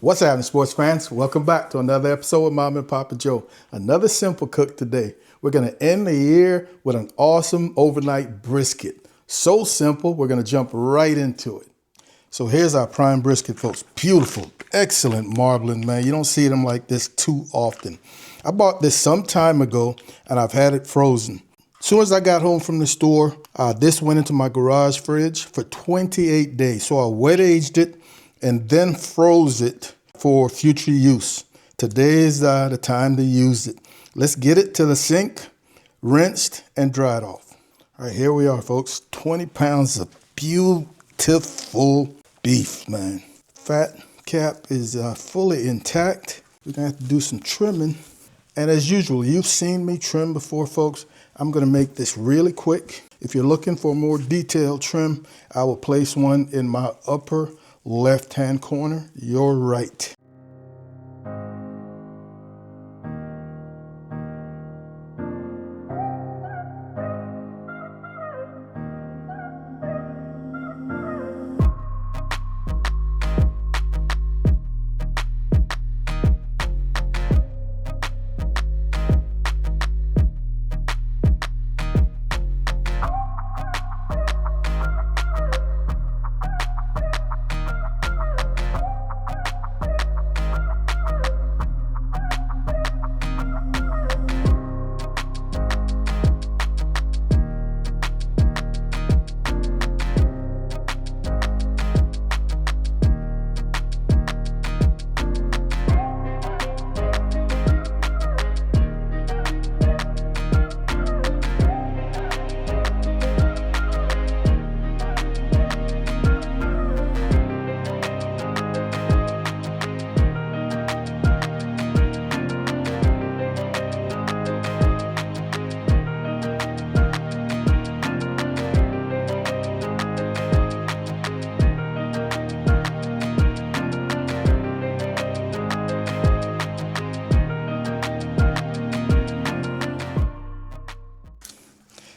What's happening, sports fans? Welcome back to another episode with Mom and Papa Joe. Another simple cook today. We're going to end the year with an awesome overnight brisket. So simple, we're going to jump right into it. So here's our prime brisket, folks. Beautiful, excellent marbling, man. You don't see them like this too often. I bought this some time ago, and I've had it frozen. As soon as I got home from the store, this went into my garage fridge for 28 days. So I wet aged it and then froze it for future use. Today is the time to use it. Let's get it to the sink, rinsed and dried off. All right, here we are, folks. 20 pounds of beautiful beef, man. Fat cap is fully intact. We're gonna have to do some trimming. And as usual, you've seen me trim before, folks. I'm gonna make this really quick. If you're looking for a more detailed trim, I will place one in my upper left-hand corner. You're right.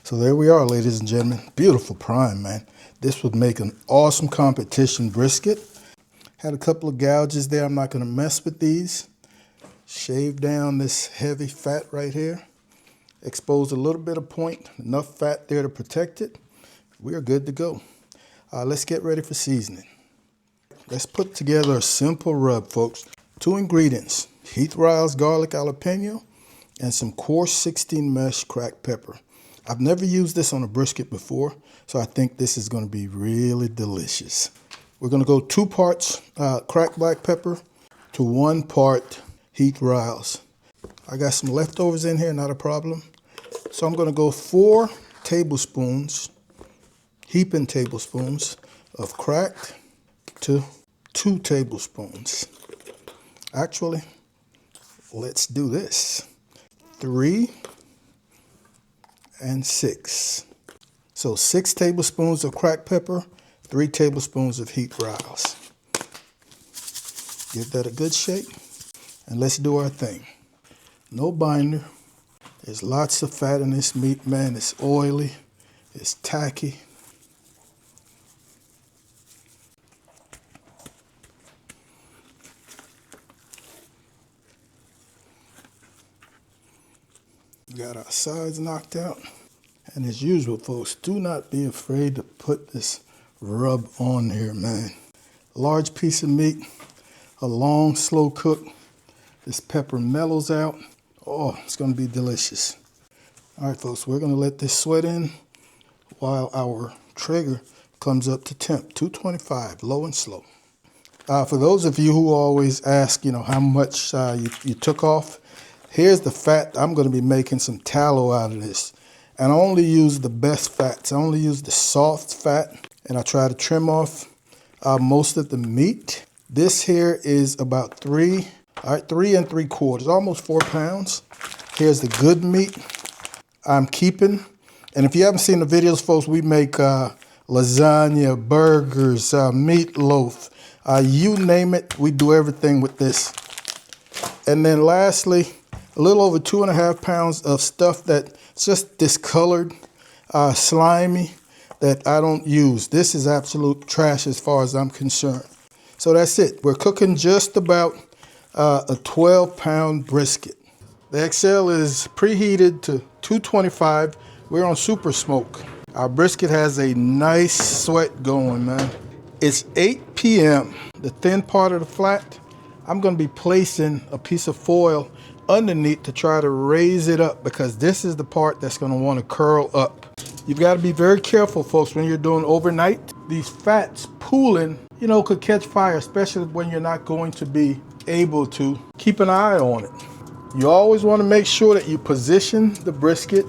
So there we are, ladies and gentlemen. Beautiful prime, man. This would make an awesome competition brisket. Had a couple of gouges there. I'm not going to mess with these. Shave down this heavy fat right here. Expose a little bit of point. Enough fat there to protect it. We are good to go. Let's get ready for seasoning. Let's put together a simple rub, folks. 2 ingredients: Heath Riles garlic jalapeno and some coarse 16 mesh cracked pepper. I've never used this on a brisket before, so I think this is going to be really delicious. We're going to go 2 parts cracked black pepper to 1 part Heath Riles. I got some leftovers in here, not a problem. So I'm going to go 4 tablespoons, heaping tablespoons of cracked to 2 tablespoons. Actually, let's do this. 3 and 6. So 6 tablespoons of cracked pepper, 3 tablespoons of Heath Riles. Give that a good shake, and let's do our thing. No binder. There's lots of fat in this meat, man. It's oily, it's tacky. Got our sides knocked out. And as usual, folks, do not be afraid to put this rub on here, man. A large piece of meat, a long, slow cook. This pepper mellows out. Oh, it's going to be delicious. All right, folks, we're going to let this sweat in while our trigger comes up to temp, 225, low and slow. For those of you who always ask, how much you took off, here's the fat. I'm going to be making some tallow out of this. And I only use the best fats. I only use the soft fat. And I try to trim off most of the meat. This here is about 3 and 3/4, almost 4 pounds. Here's the good meat I'm keeping. And if you haven't seen the videos, folks, we make lasagna, burgers, meatloaf, you name it. We do everything with this. And then lastly, a little over 2.5 pounds of stuff that's just discolored, slimy, that I don't use. This is absolute trash as far as I'm concerned. So that's it. We're cooking just about a 12-pound brisket. The XL is preheated to 225. We're on super smoke. Our brisket has a nice sweat going, man. It's 8 p.m. The thin part of the flat, I'm going to be placing a piece of foil underneath to try to raise it up, because this is the part that's going to want to curl up. You've got to be very careful, folks, when you're doing overnight. These fats pooling, you know, could catch fire, especially when you're not going to be able to keep an eye on it. You always want to make sure that you position the brisket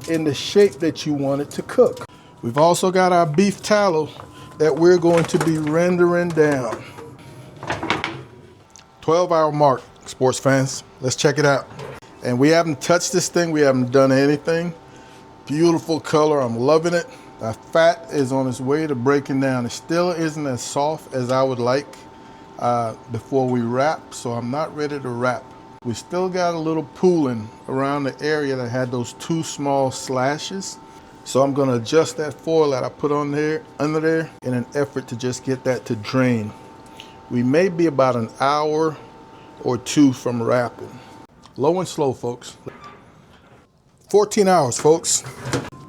in the shape that you want it to cook. We've also got our beef tallow that we're going to be rendering down. 12-hour mark, sports fans. Let's check it out. And we haven't touched this thing. We haven't done anything. Beautiful color. I'm loving it. The fat is on its way to breaking down. It still isn't as soft as I would like before we wrap, so I'm not ready to wrap. We still got a little pooling around the area that had those 2 small slashes. So I'm going to adjust that foil that I put on there, under there, in an effort to just get that to drain. We may be about an hour or 2 from wrapping. Low and slow, folks. 14 hours, folks.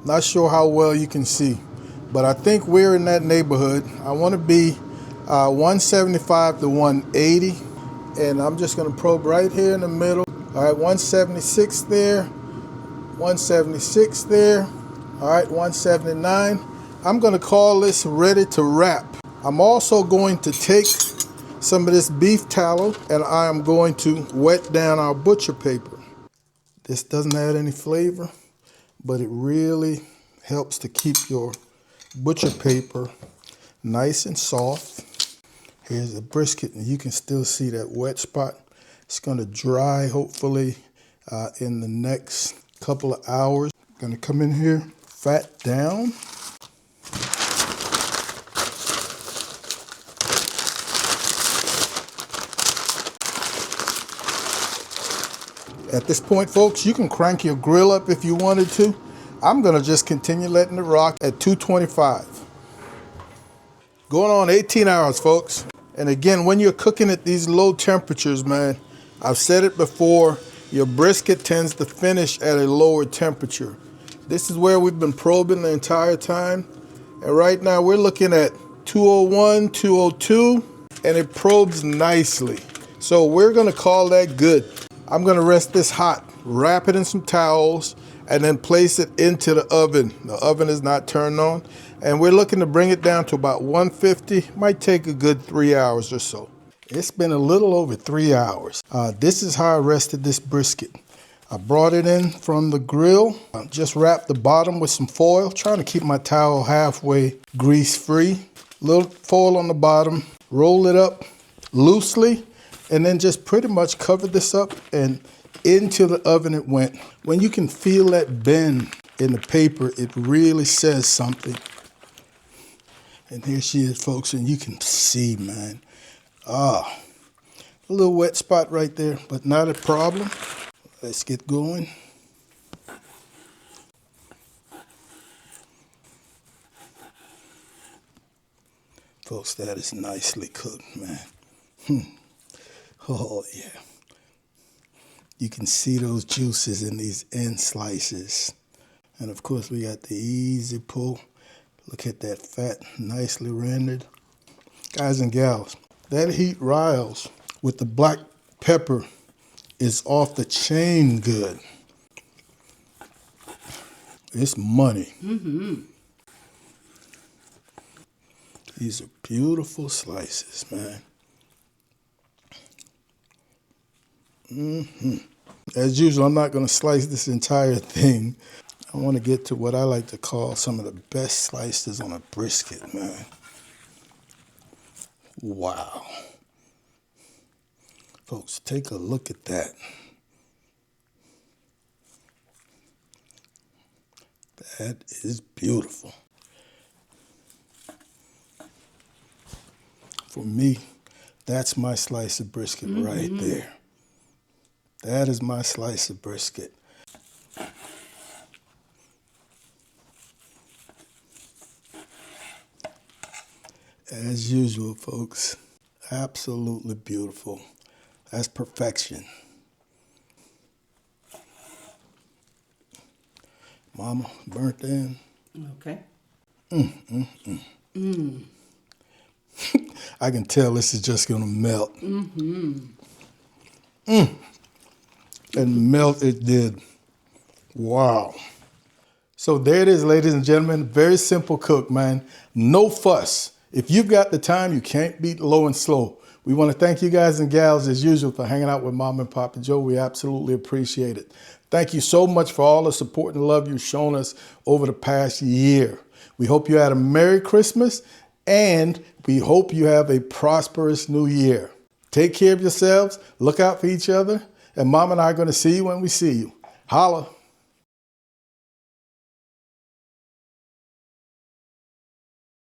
Not sure how well you can see, but I think we're in that neighborhood. I want to be 175 to 180, and I'm just going to probe right here in the middle. All right, 176 there, 176 there. All right, 179. I'm going to call this ready to wrap. I'm also going to take some of this beef tallow and I am going to wet down our butcher paper. This doesn't add any flavor, but it really helps to keep your butcher paper nice and soft. Here's the brisket, and you can still see that wet spot. It's going to dry hopefully in the next couple of hours. Going to come in here, fat down. At this point, folks, you can crank your grill up if you wanted to. I'm going to just continue letting it rock at 225. Going on 18 hours, folks. And again, when you're cooking at these low temperatures, man, I've said it before, your brisket tends to finish at a lower temperature. This is where we've been probing the entire time. And right now we're looking at 201, 202, and it probes nicely. So we're going to call that good. I'm going to rest this hot, wrap it in some towels, and then place it into the oven. The oven is not turned on, and we're looking to bring it down to about 150. Might take a good 3 hours or so. It's been a little over 3 hours. This is how I rested this brisket. I brought it in from the grill, just wrapped the bottom with some foil, trying to keep my towel halfway grease-free. Little foil on the bottom, roll it up loosely, and then just pretty much covered this up, and into the oven it went. When you can feel that bend in the paper, it really says something. And here she is, folks, and you can see, man. A little wet spot right there, but not a problem. Let's get going. Folks, that is nicely cooked, man. Oh, yeah. You can see those juices in these end slices. And of course, we got the easy pull. Look at that fat, nicely rendered. Guys and gals, that heat riles with the black pepper is off the chain good. It's money. Mm-hmm. These are beautiful slices, man. As usual, I'm not going to slice this entire thing. I want to get to what I like to call some of the best slices on a brisket, man. Wow. Folks, take a look at that. That is beautiful. For me, that's my slice of brisket right there. That is my slice of brisket. As usual, folks, Absolutely beautiful. That's perfection. Mama, burnt in. Okay. I can tell this is just gonna melt. And melt it did. Wow. So there it is, ladies and gentlemen. Very simple cook, man. No fuss. If you've got the time, you can't beat low and slow. We want to thank you guys and gals, as usual, for hanging out with Mom and Papa Joe. We absolutely appreciate it. Thank you so much for all the support and love you've shown us over the past year. We hope you had a Merry Christmas, and we hope you have a prosperous New Year. Take care of yourselves. Look out for each other. And Mom and I are going to see you when we see you. Holla.